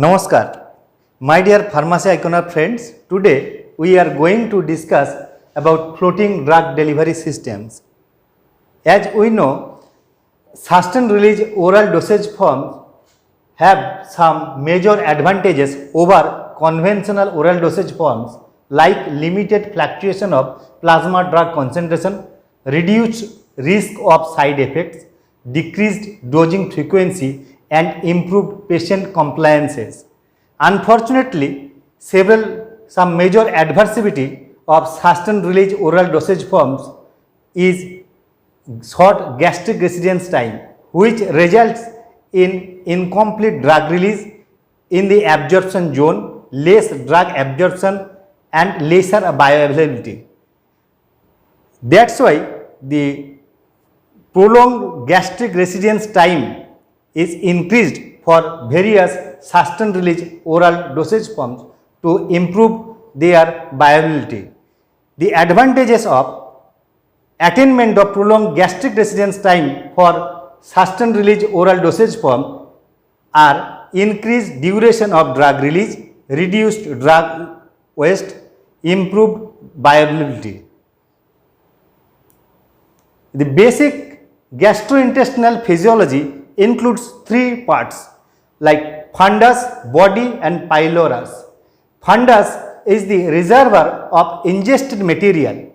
Namaskar, my dear pharmacy iconar friends. Today we are going to discuss about floating drug delivery systems. As we know, sustained release oral dosage forms have some major advantages over conventional oral dosage forms like limited fluctuation of plasma drug concentration, reduced risk of side effects, decreased dosing frequency and improved patient compliances. Unfortunately, some major adversity of sustained release oral dosage forms is short gastric residence time, which results in incomplete drug release in the absorption zone, less drug absorption and lesser bioavailability. That's why the prolonged gastric residence time is increased for various sustained release oral dosage forms to improve their bioavailability. The advantages of attainment of prolonged gastric residence time for sustained release oral dosage form are increased duration of drug release, reduced drug waste, improved bioavailability. The basic gastrointestinal physiology includes three parts like fundus, body and pylorus. Fundus is the reservoir of ingested material.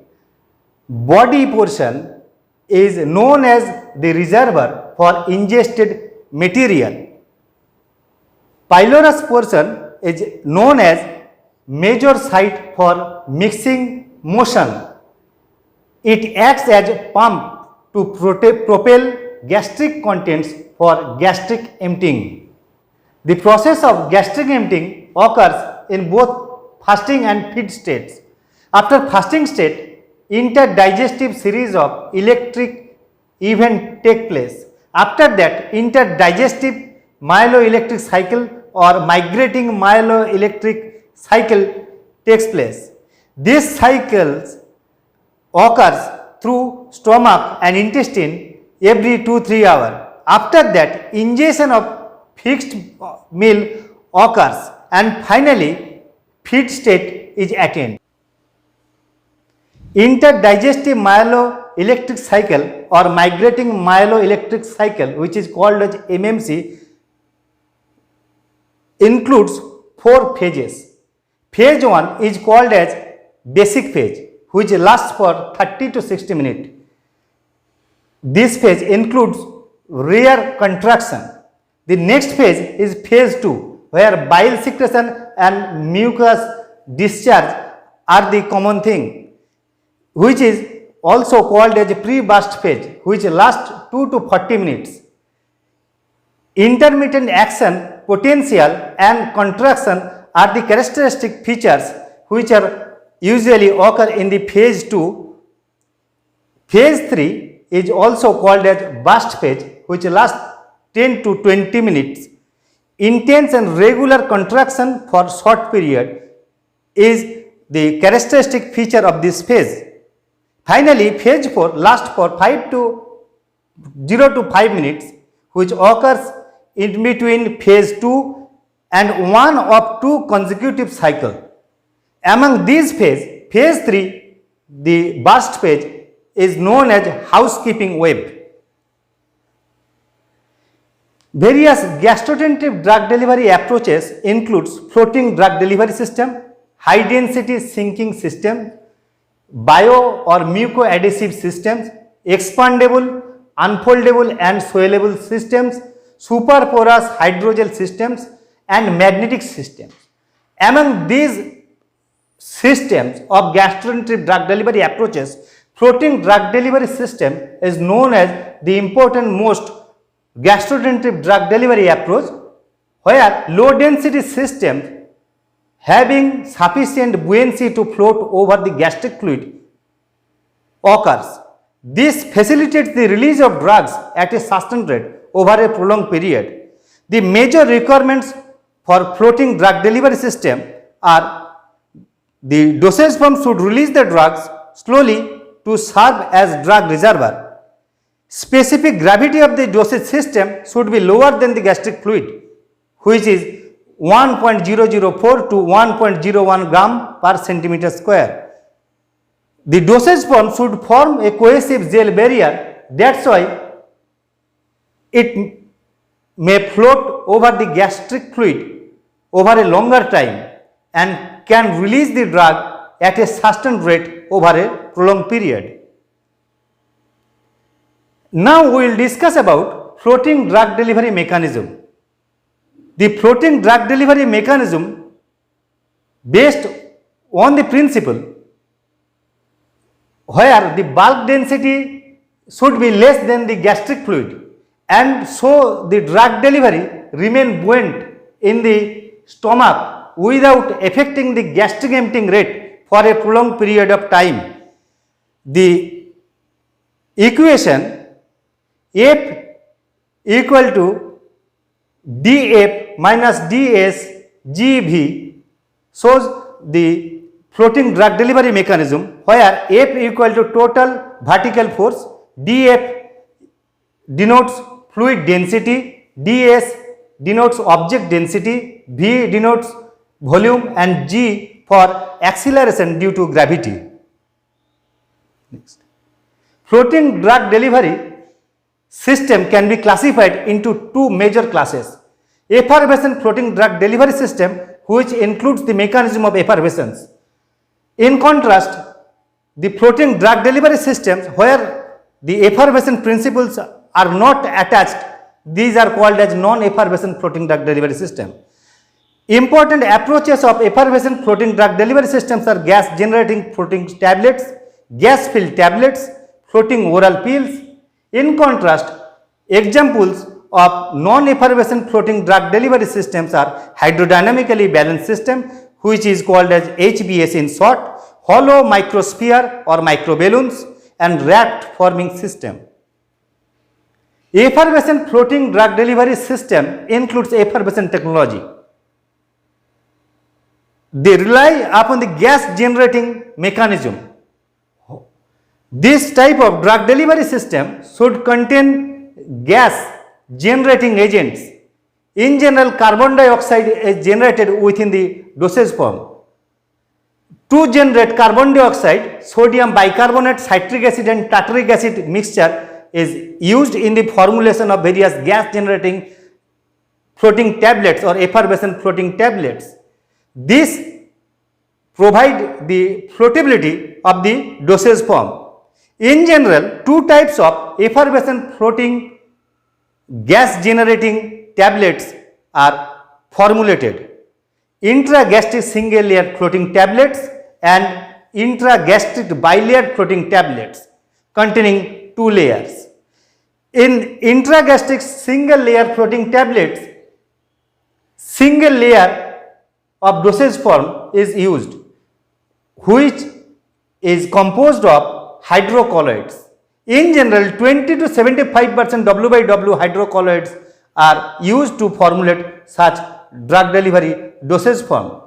Body portion is known as the reservoir for ingested material. Pylorus portion is known as major site for mixing motion. It acts as a pump to propel gastric contents for gastric emptying. The process of gastric emptying occurs in both fasting and feed states. After fasting state, interdigestive series of electric events take place. After that, interdigestive myeloelectric cycle or migrating myeloelectric cycle takes place. This cycles occurs through stomach and intestine every 2-3 hours. After that, ingestion of fixed meal occurs and finally feed state is attained. Interdigestive myeloelectric cycle or migrating myeloelectric cycle, which is called as MMC, includes 4 phases. Phase 1 is called as basic phase, which lasts for 30 to 60 minutes. This phase includes rare contraction. The next phase is phase 2, where bile secretion and mucus discharge are the common thing, which is also called as a pre-burst phase, which lasts 2 to 40 minutes. Intermittent action, potential and contraction are the characteristic features which are usually occur in the phase 2. Phase 3 is also called as burst phase, which lasts 10 to 20 minutes. Intense and regular contraction for short period is the characteristic feature of this phase. Finally, phase 4 lasts for 0 to 5 minutes, which occurs in between phase 2 and one of 2 consecutive cycles. Among these phases, phase 3, the burst phase, is known as housekeeping wave. Various gastrointestinal drug delivery approaches includes floating drug delivery system, high density sinking system, bio or mucoadhesive systems, expandable, unfoldable and swellable systems, superporous hydrogel systems and magnetic systems. Among these systems of gastrointestinal drug delivery approaches, floating drug delivery system is known as the important most gastrointestinal drug delivery approach, where low density systems having sufficient buoyancy to float over the gastric fluid occurs. This facilitates the release of drugs at a sustained rate over a prolonged period. The major requirements for floating drug delivery system are the dosage form should release the drugs slowly to serve as drug reservoir. Specific gravity of the dosage system should be lower than the gastric fluid, which is 1.004 to 1.01 gram per centimeter square. The dosage form should form a cohesive gel barrier. That's why it may float over the gastric fluid over a longer time and can release the drug at a sustained rate over a prolonged period. Now we will discuss about floating drug delivery mechanism. The floating drug delivery mechanism based on the principle where the bulk density should be less than the gastric fluid, and so the drug delivery remain buoyant in the stomach without affecting the gastric emptying rate for a prolonged period of time. The equation F equal to dF minus ds GV shows the floating drug delivery mechanism, where F equal to total vertical force, dF denotes fluid density, ds denotes object density, V denotes volume, and G for acceleration due to gravity. Next. Floating drug delivery system can be classified into two major classes: effervescent floating drug delivery system, which includes the mechanism of effervescence. In contrast, the floating drug delivery systems where the effervescent principles are not attached, these are called as non-effervescent floating drug delivery system. Important approaches of effervescent floating drug delivery systems are gas generating floating tablets, gas filled tablets, floating oral pills. In contrast, examples of non-effervescent floating drug delivery systems are hydrodynamically balanced system, which is called as HBS in short, hollow microsphere or microballoons, and raft forming system. Effervescent floating drug delivery system includes effervescent technology. They rely upon the gas generating mechanism. This type of drug delivery system should contain gas generating agents. In general, carbon dioxide is generated within the dosage form. To generate carbon dioxide, sodium bicarbonate, citric acid and tartaric acid mixture is used in the formulation of various gas generating floating tablets or effervescent floating tablets. This provide the floatability of the dosage form. In general, two types of effervescent floating gas generating tablets are formulated: intragastric single layer floating tablets and intragastric bilayered floating tablets containing two layers. In intragastric single layer floating tablets, single layer of dosage form is used, which is composed of hydrocolloids. In general, 20 to 75% W by W hydrocolloids are used to formulate such drug delivery dosage form.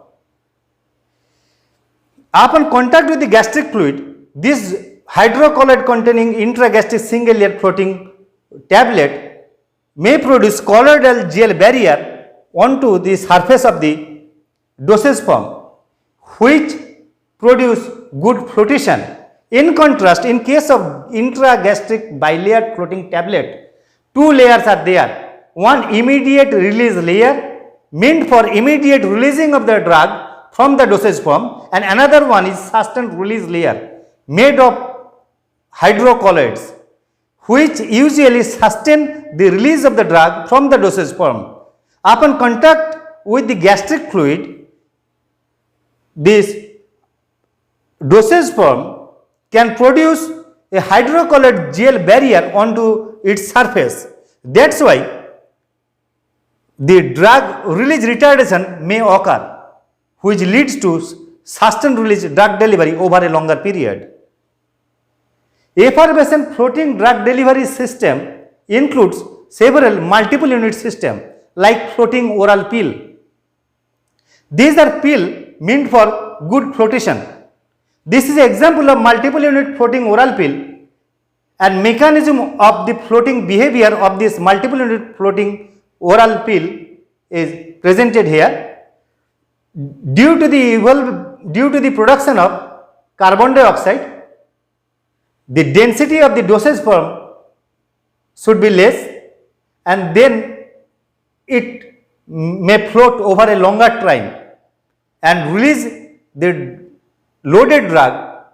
Upon contact with the gastric fluid, this hydrocolloid containing intragastric single layer floating tablet may produce colloidal gel barrier onto the surface of the dosage form, which produce good flotation. In contrast, in case of intragastric bilayered floating tablet, two layers are there. One immediate release layer meant for immediate releasing of the drug from the dosage form, and another one is sustained release layer made of hydrocolloids, which usually sustain the release of the drug from the dosage form. Upon contact with the gastric fluid, this dosage form can produce a hydrocolloid gel barrier onto its surface. That's why the drug release retardation may occur, which leads to sustained release drug delivery over a longer period. Effervescent floating drug delivery system includes several multiple unit systems like floating oral pill. These are pill meant for good flotation. This is an example of multiple unit floating oral pill, and mechanism of the floating behavior of this multiple unit floating oral pill is presented here. Due to the production of carbon dioxide, the density of the dosage form should be less, and then it may float over a longer time and release the loaded drug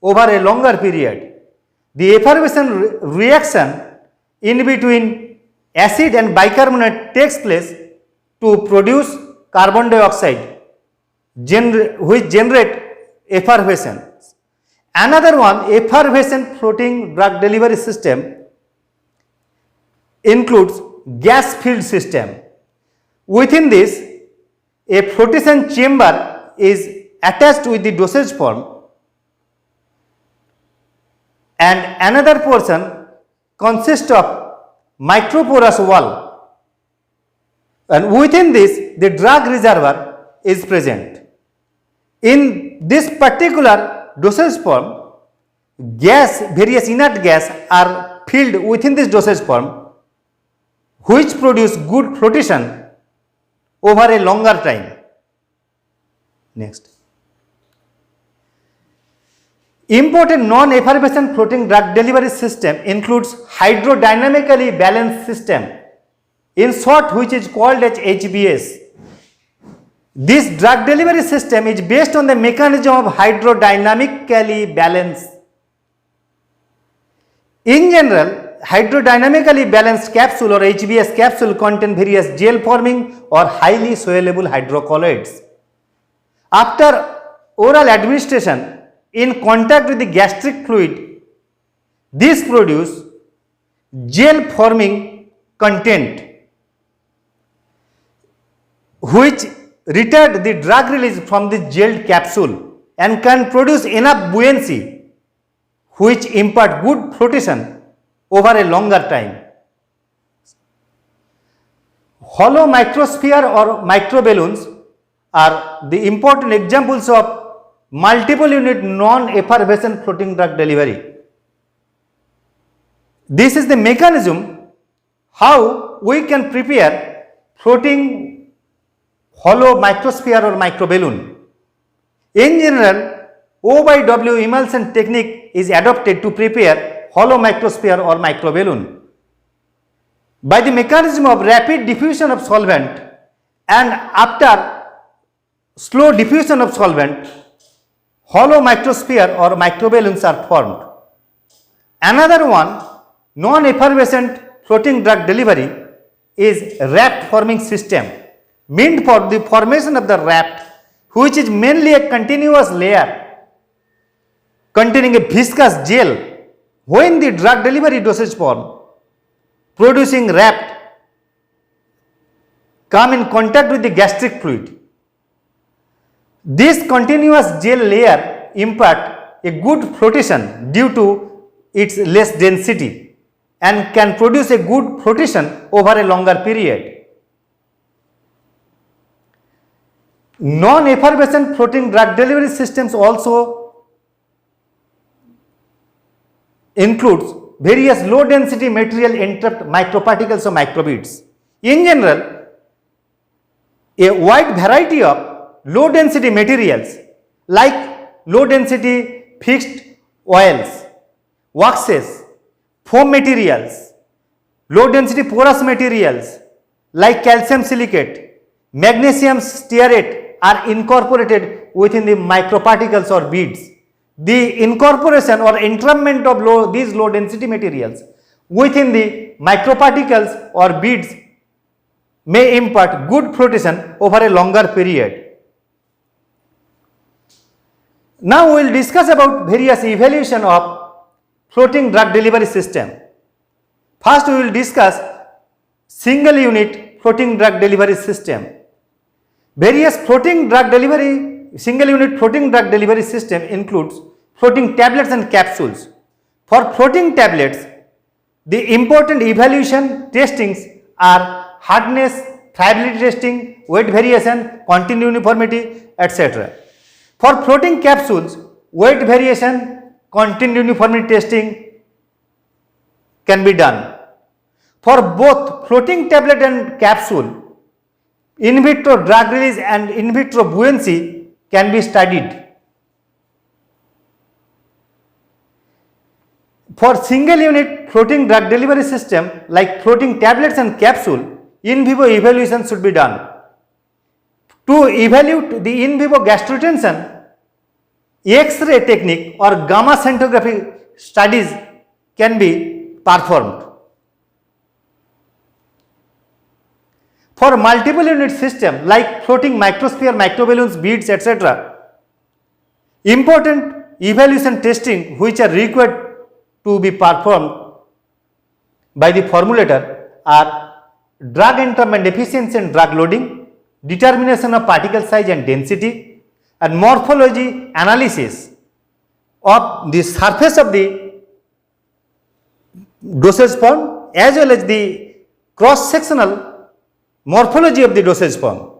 over a longer period. The effervescent reaction in between acid and bicarbonate takes place to produce carbon dioxide, which generate effervescence. Another one, effervescent floating drug delivery system, includes gas filled system. Within this, a flotation chamber is attached with the dosage form, and another portion consists of microporous wall, and within this the drug reservoir is present. In this particular dosage form, various inert gas are filled within this dosage form, which produce good flotation over a longer time. Next. Important non-effervescent floating drug delivery system includes hydrodynamically balanced system, in short which is called as HBS. This drug delivery system is based on the mechanism of hydrodynamically balance. In general, hydrodynamically balanced capsule or HBS capsule contain various gel forming or highly soluble hydrocolloids. After oral administration, in contact with the gastric fluid, these produce gel forming content, which retard the drug release from the gelled capsule and can produce enough buoyancy, which impart good flotation over a longer time. Hollow microsphere or microballoons are the important examples of multiple unit non-effervescent floating drug delivery. This is the mechanism how we can prepare floating hollow microsphere or microballoon. In general, O/W emulsion technique is adopted to prepare hollow microsphere or microballoon. By the mechanism of rapid diffusion of solvent and after slow diffusion of solvent, hollow microsphere or microballoons are formed. Another one, non-effervescent floating drug delivery, is raft forming system, meant for the formation of the raft, which is mainly a continuous layer containing a viscous gel. When the drug delivery dosage form producing raft come in contact with the gastric fluid, this continuous gel layer impart a good flotation due to its less density and can produce a good flotation over a longer period. Non-effervescent floating drug delivery systems also includes various low density material interrupt microparticles or microbeads. In general, a wide variety of low density materials like low density fixed oils, waxes, foam materials, low density porous materials like calcium silicate, magnesium stearate are incorporated within the microparticles or beads. The incorporation or entrapment of these low density materials within the microparticles or beads may impart good flotation over a longer period. Now we will discuss about various evaluation of floating drug delivery system. First we will discuss single unit floating drug delivery system. Various single unit floating drug delivery system includes floating tablets and capsules. For floating tablets, the important evaluation testings are hardness, friability testing, weight variation, continuum uniformity, etc. For floating capsules, weight variation, continuum uniformity testing can be done. For both floating tablet and capsule, in vitro drug release and in vitro buoyancy can be studied. For single unit floating drug delivery system like floating tablets and capsule, in vivo evaluation should be done. To evaluate the in vivo gastroretention, X-ray technique or gamma scintigraphy studies can be performed. For multiple unit system like floating microsphere, microballoons, beads, etc., important evaluation testing which are required to be performed by the formulator are drug entrapment efficiency and drug loading, determination of particle size and density, and morphology analysis of the surface of the dosage form as well as the cross-sectional morphology of the dosage form.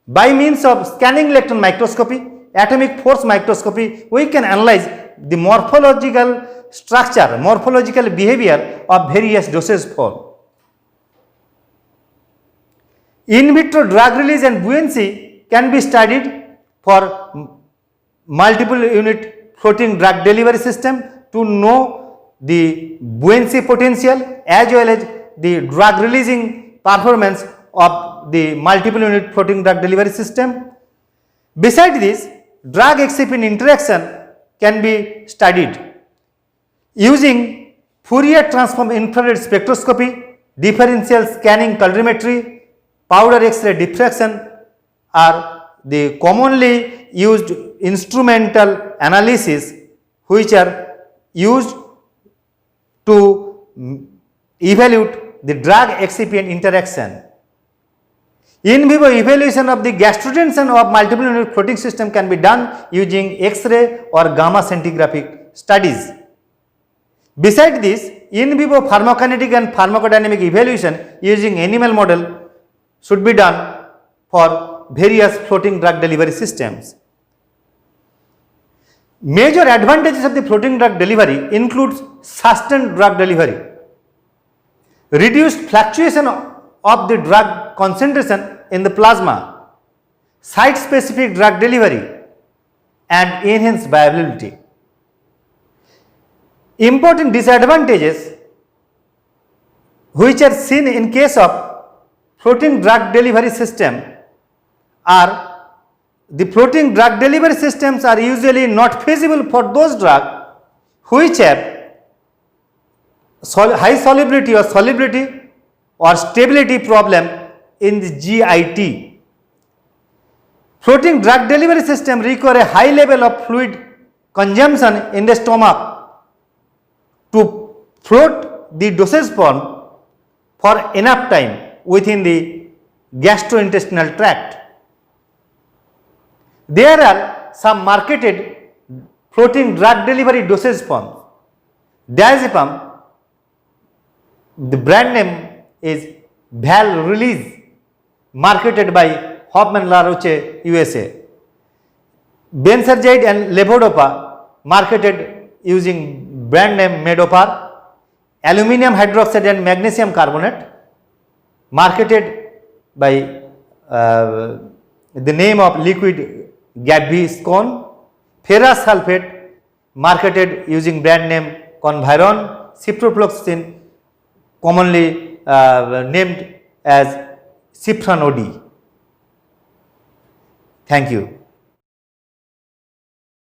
By means of scanning electron microscopy, atomic force microscopy, we can analyze the morphological structure, morphological behavior of various dosage form. In vitro drug release and buoyancy can be studied for multiple unit floating drug delivery system to know the buoyancy potential as well as the drug releasing performance of the multiple unit floating drug delivery system. Besides this, drug excipient interaction can be studied using Fourier transform infrared spectroscopy, differential scanning colorimetry, powder X-ray diffraction are the commonly used instrumental analysis which are used to evaluate the drug excipient interaction. In vivo evaluation of the gastroretention of multiple unit floating system can be done using X-ray or gamma scintigraphic studies. Besides this, in vivo pharmacokinetic and pharmacodynamic evaluation using animal model should be done for various floating drug delivery systems. Major advantages of the floating drug delivery includes sustained drug delivery, reduced fluctuation of the drug concentration in the plasma, site-specific drug delivery, and enhanced viability. Important disadvantages which are seen in case of floating drug delivery system are the floating drug delivery systems are usually not feasible for those drugs which have high solubility or stability problem in the GIT. Floating drug delivery system require a high level of fluid consumption in the stomach to float the dosage form for enough time within the gastrointestinal tract. There are some marketed floating drug delivery dosage forms. Diazepam, the brand name is Val Release, marketed by Hoffman La Roche, USA. Benzergide and levodopa, marketed using brand name Medopar. Aluminum hydroxide and magnesium carbonate, marketed by the name of liquid Gaviscon. Ferrous sulfate, marketed using brand name Conviron. Ciprofloxacin, commonly named as Cipran OD. Thank you.